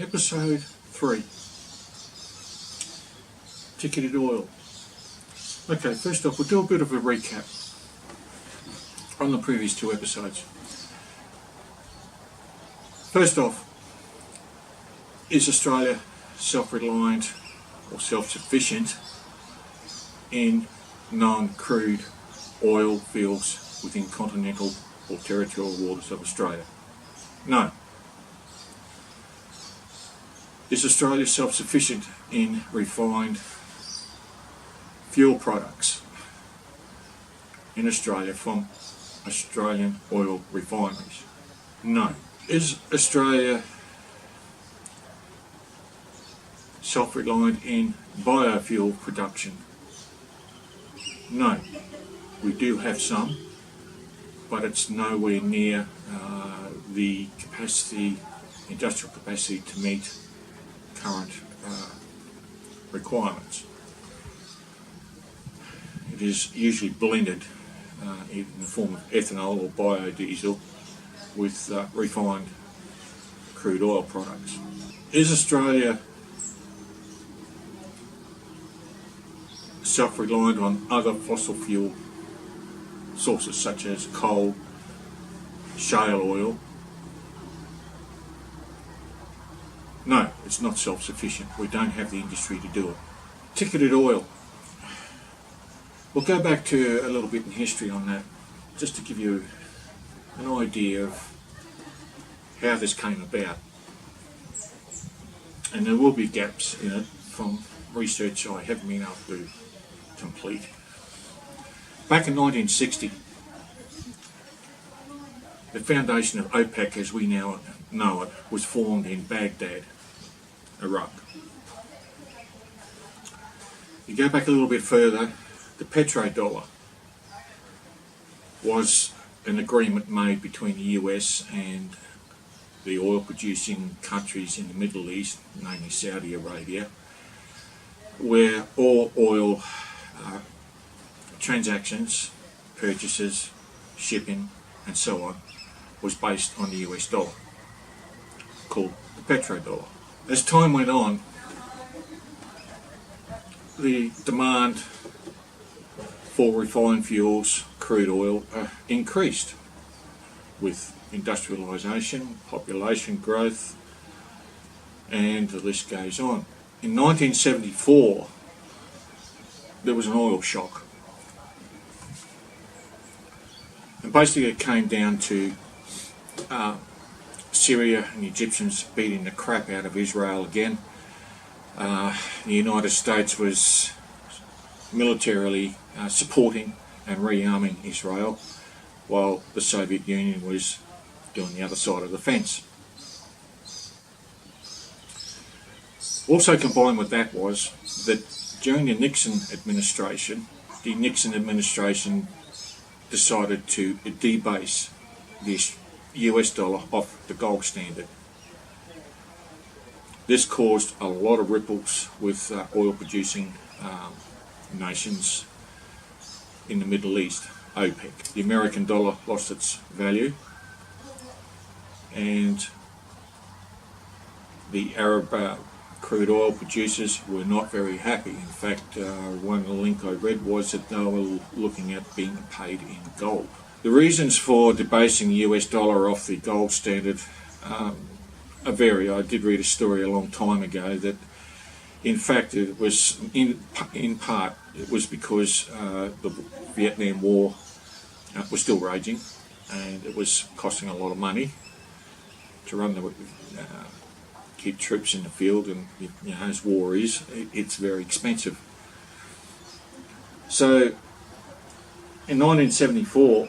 Episode 3, Ticketed Oil. Okay, first off, we'll do a bit of a recap on the previous 2 episodes. First off, is Australia self-reliant or self-sufficient in non-crude oil fields within continental or territorial waters of Australia? No. Is Australia self-sufficient in refined fuel products in Australia from Australian oil refineries? No. Is Australia self-reliant in biofuel production? No. We do have some, but it's nowhere near the capacity, industrial capacity to meet current requirements. It is usually blended in the form of ethanol or biodiesel with refined crude oil products. Is Australia self-reliant on other fossil fuel sources such as coal, shale oil? No, it's not self-sufficient. We don't have the industry to do it. Ticketed oil. We'll go back to a little bit in history on that, just to give you an idea of how this came about. And there will be gaps in it from research I haven't been able to complete. Back in 1960, the foundation of OPEC as we now know it was formed in Baghdad, Iraq. You go back a little bit further, the petrodollar was an agreement made between the US and the oil producing countries in the Middle East, namely Saudi Arabia, where all oil transactions, purchases, shipping and so on was based on the US dollar, called the petrodollar. As time went on, the demand for refined fuels, crude oil, increased with industrialisation, population growth, and the list goes on. In 1974, there was an oil shock. And basically it came down to Syria and the Egyptians beating the crap out of Israel again. The United States was militarily supporting and rearming Israel, while the Soviet Union was doing the other side of the fence. Also combined with that was that during the Nixon administration decided to debase the US dollar off the gold standard. This caused a lot of ripples with oil producing nations in the Middle East, OPEC. The American dollar lost its value, and the Arab crude oil producers were not very happy. In fact, one link I read was that they were looking at being paid in gold. The reasons for debasing the US dollar off the gold standard vary. I did read a story a long time ago that in fact it was in part it was because the Vietnam War was still raging and it was costing a lot of money to run the keep troops in the field, and you know, as war is, it's very expensive. So in 1974,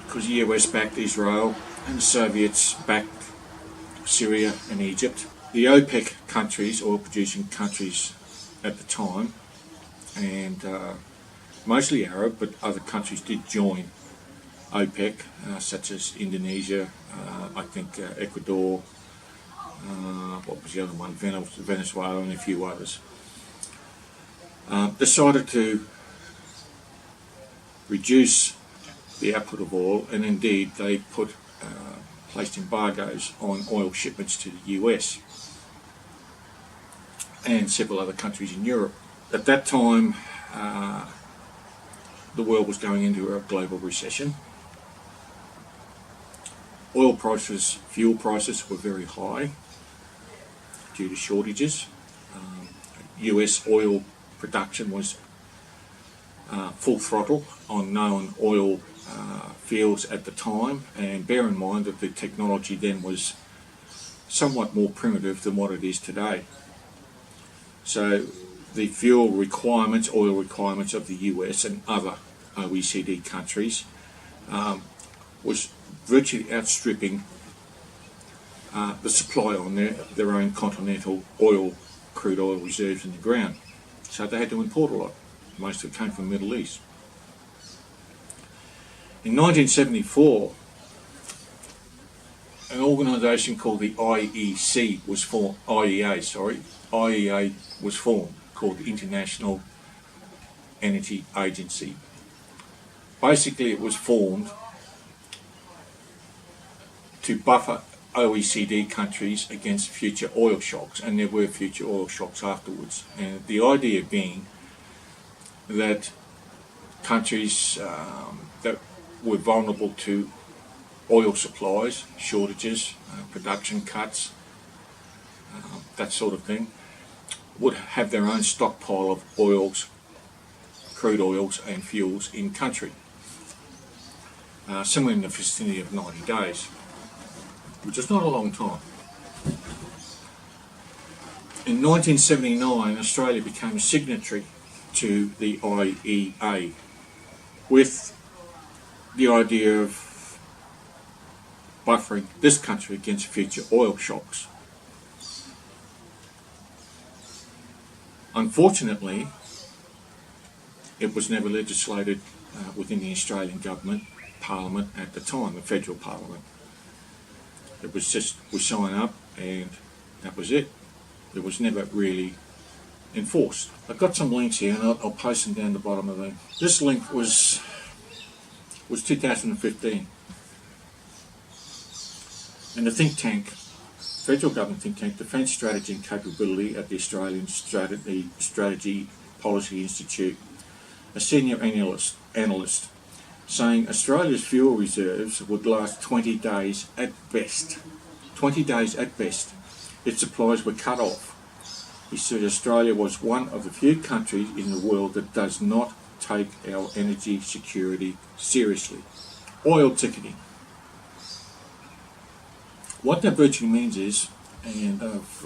because the US backed Israel and the Soviets backed Syria and Egypt, the OPEC countries, oil producing countries at the time, and mostly Arab, but other countries did join OPEC, such as Indonesia, I think Ecuador, what was the other one, Venezuela and a few others, decided to reduce the output of oil, and indeed they put placed embargoes on oil shipments to the US and several other countries in Europe. At that time, the world was going into a global recession. Oil prices, fuel prices were very high due to shortages. US oil production was full throttle on known oil fields at the time, and bear in mind that the technology then was somewhat more primitive than what it is today. So the fuel requirements, oil requirements of the US and other OECD countries was virtually outstripping the supply on their own continental crude oil reserves in the ground. So they had to import a lot. Most of it came from the Middle East. In 1974, an organisation called the IEA was formed, called the International Energy Agency. Basically, it was formed to buffer OECD countries against future oil shocks, and there were future oil shocks afterwards. And the idea being that countries that were vulnerable to oil supplies, shortages, production cuts, that sort of thing, would have their own stockpile of oils, crude oils and fuels in country, somewhere in the vicinity of 90 days, which is not a long time. In 1979, Australia became a signatory to the IEA with the idea of buffering this country against future oil shocks. Unfortunately, it was never legislated within the Australian government, Parliament at the time, the federal Parliament. It was just, we sign up and that was it. It was never really enforced. I've got some links here and I'll post them down the bottom of them. This link was 2015. And the think tank, federal government think tank, Defence Strategy and Capability at the Australian Strategy Policy Institute, a senior analyst saying Australia's fuel reserves would last 20 days at best. 20 days at best. Its supplies were cut off. He said Australia was one of the few countries in the world that does not take our energy security seriously. Oil ticketing. What that virtually means is, and I've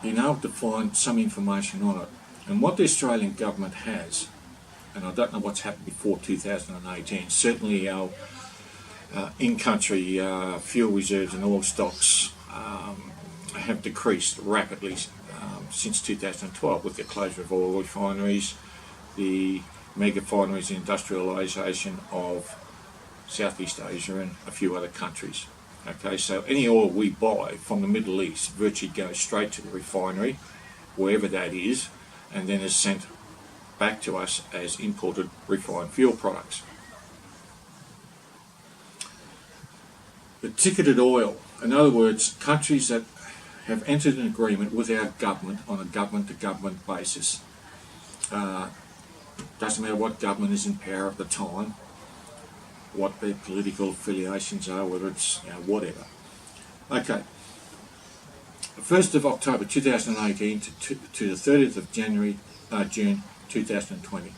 been able to find some information on it, and what the Australian government has, and I don't know what's happened before 2018, certainly our in-country fuel reserves and oil stocks have decreased rapidly since 2012 with the closure of oil refineries, the mega refineries and industrialisation of Southeast Asia and a few other countries. Okay, so any oil we buy from the Middle East virtually goes straight to the refinery, wherever that is, and then is sent back to us as imported refined fuel products. The ticketed oil, in other words, countries that have entered an agreement with our government on a government-to-government basis. Doesn't matter what government is in power at the time, what their political affiliations are, whether it's whatever. Okay, 1st of October 2018 to the 30th of June 2020.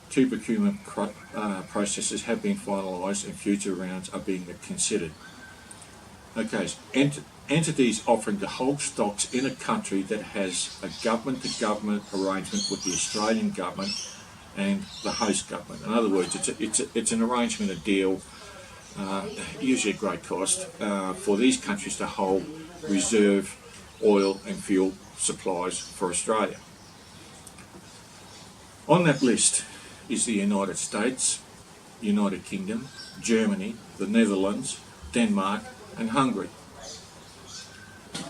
Two procurement processes have been finalised and future rounds are being considered. Okay, so entities offering to hold stocks in a country that has a government-to-government arrangement with the Australian government and the host government. In other words, it's an arrangement, a deal, usually at great cost, for these countries to hold reserve oil and fuel supplies for Australia. On that list is the United States, United Kingdom, Germany, the Netherlands, Denmark and Hungary.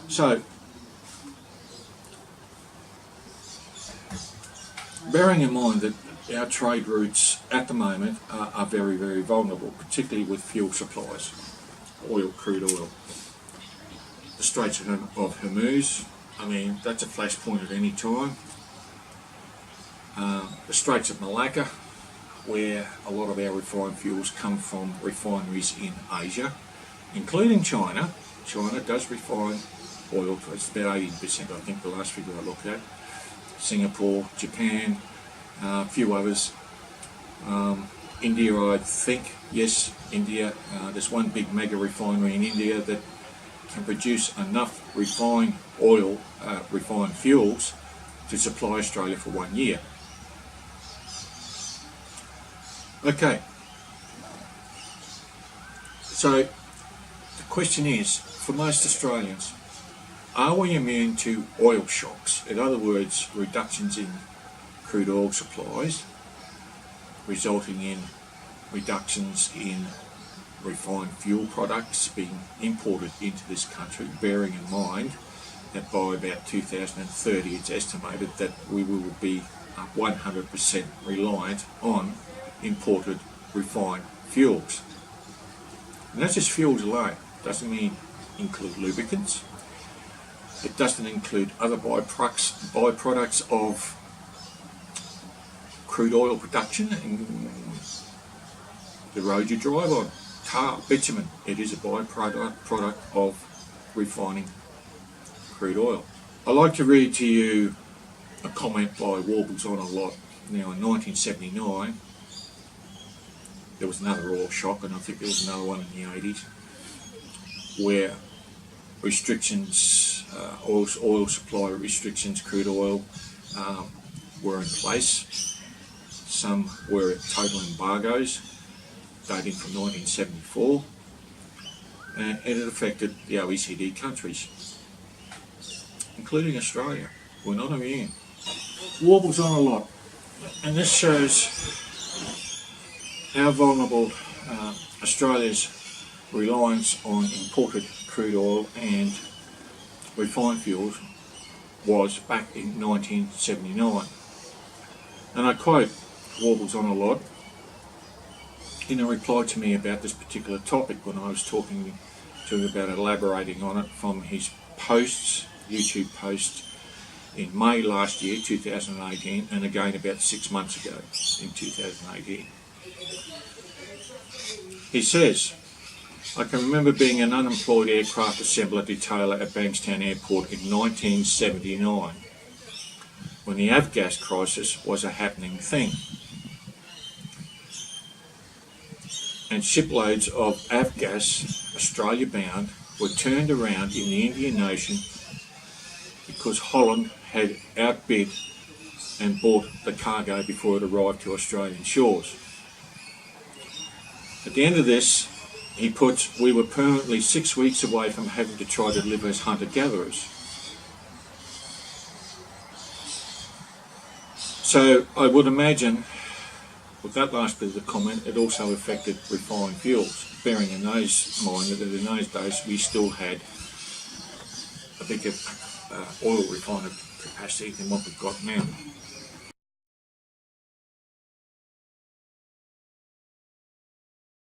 So, bearing in mind that our trade routes at the moment are very, very vulnerable, particularly with fuel supplies, crude oil. The Straits of Hormuz, I mean, that's a flashpoint at any time. The Straits of Malacca, where a lot of our refined fuels come from refineries in Asia, including China. China does refine oil, it's about 80%, I think, the last figure I looked at. Singapore, Japan, a few others. India, I think, yes, India. There's one big mega refinery in India that can produce enough refined oil, refined fuels to supply Australia for 1 year. Okay, so the question is, for most Australians, are we immune to oil shocks? In other words, reductions in crude oil supplies, resulting in reductions in refined fuel products being imported into this country, bearing in mind that by about 2030 it's estimated that we will be 100% reliant on imported refined fuels. And that's just fuels alone. It doesn't include lubricants. It doesn't include other byproducts of crude oil production, and the road you drive on, tar, bitumen. It is a byproduct of refining crude oil. I like to read to you a comment by Warbles on a lot. Now, in 1979, there was another oil shock, and I think there was another one in the 80s, where restrictions, oil supply restrictions, crude oil, were in place. Some were total embargoes dating from 1974, and it affected the OECD countries, including Australia. We're not immune. Warbles on a lot, and this shows how vulnerable Australia's reliance on imported crude oil and refined fuels was back in 1979. And I quote Warbles on a lot in a reply to me about this particular topic when I was talking to him about elaborating on it from his posts, YouTube posts in May last year, 2018, and again about 6 months ago in 2018. He says, I can remember being an unemployed aircraft assembler detailer at Bankstown Airport in 1979, when the avgas crisis was a happening thing. And shiploads of avgas, Australia bound, were turned around in the Indian Ocean because Holland had outbid and bought the cargo before it arrived to Australian shores. At the end of this, he puts, we were permanently 6 weeks away from having to try to live as hunter-gatherers. So I would imagine, with that last bit of the comment, it also affected refined fuels, bearing in mind that in those days we still had a bigger oil refining capacity than what we've got now.